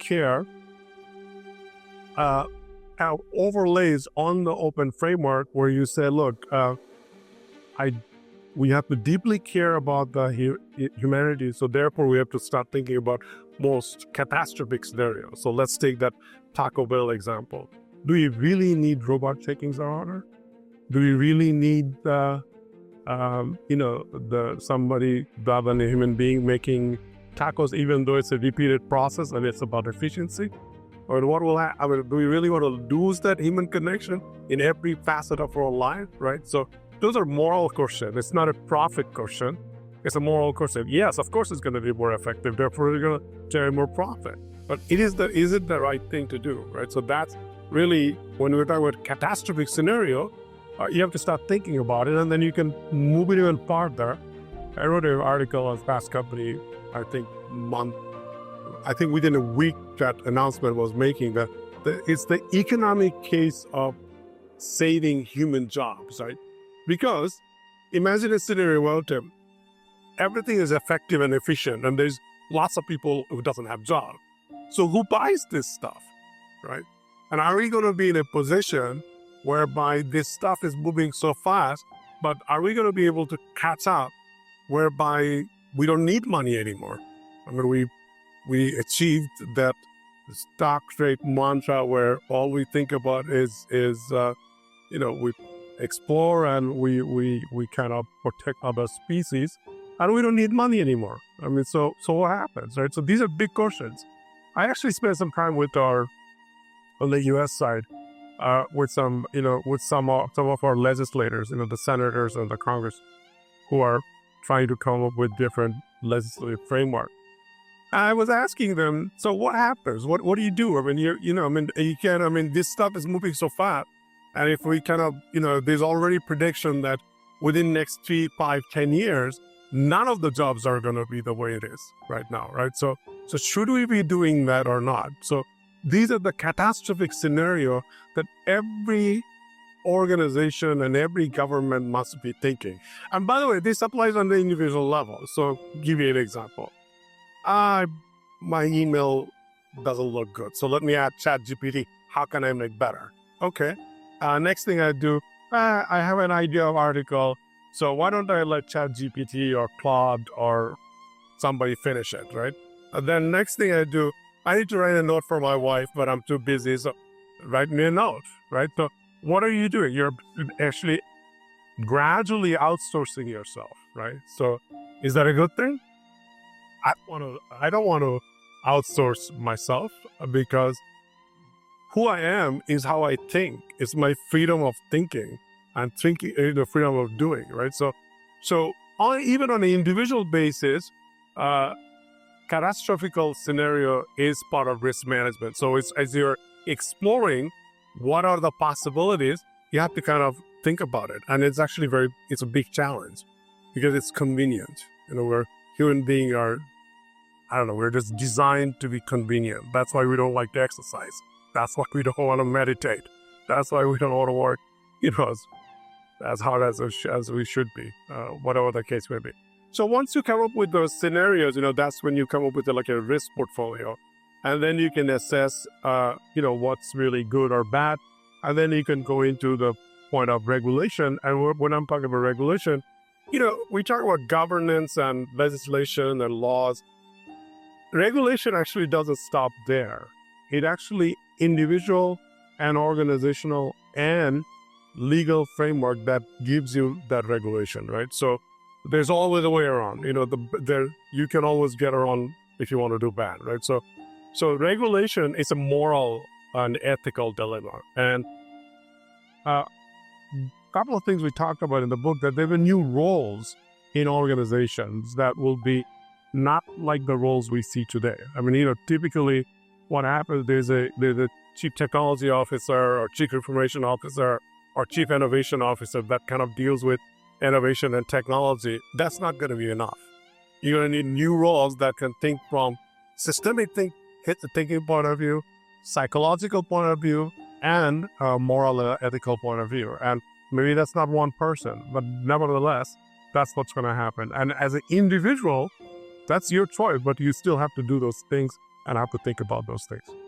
care overlays on the open framework where you say, look, we have to deeply care about the humanity, so therefore we have to start thinking about most catastrophic scenarios. So let's take that Taco Bell example. Do we really need robot taking our order? Do we really need somebody rather than a human being making tacos, even though it's a repeated process and it's about efficiency? Or what will happen? Do we really want to lose that human connection in every facet of our life, right? So those are moral questions. It's not a profit question. It's a moral question. Yes, of course it's going to be more effective. Therefore, we're going to generate more profit. But is it the right thing to do, right? So that's really, when we're talking about catastrophic scenario, you have to start thinking about it, and then you can move it even farther. I wrote an article on Fast Company, I think within a week that announcement was making that it's the economic case of saving human jobs, right? Because imagine a scenario where everything is effective and efficient, and there's lots of people who doesn't have jobs. So who buys this stuff, right? And are we going to be in a position whereby this stuff is moving so fast, but are we going to be able to catch up whereby we don't need money anymore? I mean, we achieved that stock trade mantra where all we think about is we explore and we kind of protect other species, and we don't need money anymore. I mean, so what happens, right? So these are big questions. I actually spent some time on the U.S. side, with some of our legislators, the senators and the Congress, who are trying to come up with different legislative framework. I was asking them, so what happens? What do you do? I mean, this stuff is moving so fast. And if we there's already prediction that within next 3, 5, 10 years, none of the jobs are going to be the way it is right now, right? So should we be doing that or not? So these are the catastrophic scenario that every organization and every government must be thinking. And by the way, this applies on the individual level. So give you an example. My email doesn't look good, so let me add ChatGPT. How can I make better? Okay. Next thing I do, I have an idea of article, so why don't I let ChatGPT or Claude or somebody finish it, right? And then next thing I do, I need to write a note for my wife, but I'm too busy, so write me a note, right? So what are you doing? You're actually gradually outsourcing yourself, right? So is that a good thing? I don't want to outsource myself, because who I am is how I think. It's my freedom of thinking and the freedom of doing, right? So even on an individual basis, catastrophic scenario is part of risk management. So it's, as you're exploring what are the possibilities, you have to kind of think about it. And it's actually it's a big challenge because it's convenient. We're human beings we're just designed to be convenient. That's why we don't like to exercise. That's why we don't want to meditate. That's why we don't want to work, as hard as we should be, whatever the case may be. So once you come up with those scenarios, that's when you come up with a risk portfolio. And then you can assess, what's really good or bad. And then you can go into the point of regulation. And when I'm talking about regulation, we talk about governance and legislation and laws. Regulation actually doesn't stop there. It actually individual and organizational and legal framework that gives you that regulation, right? So there's always a way around. You can always get around if you want to do bad, right? So regulation is a moral and ethical dilemma. And a couple of things we talked about in the book, that there were new roles in organizations that will be not like the roles we see today. I mean, typically what happens, there's a chief technology officer or chief information officer or chief innovation officer that kind of deals with innovation and technology. That's not going to be enough. You're going to need new roles that can think from systemic thinking point of view, psychological point of view, and a moral ethical point of view. And maybe that's not one person, but nevertheless, that's what's going to happen. And as an individual, that's your choice, but you still have to do those things and I have to think about those things.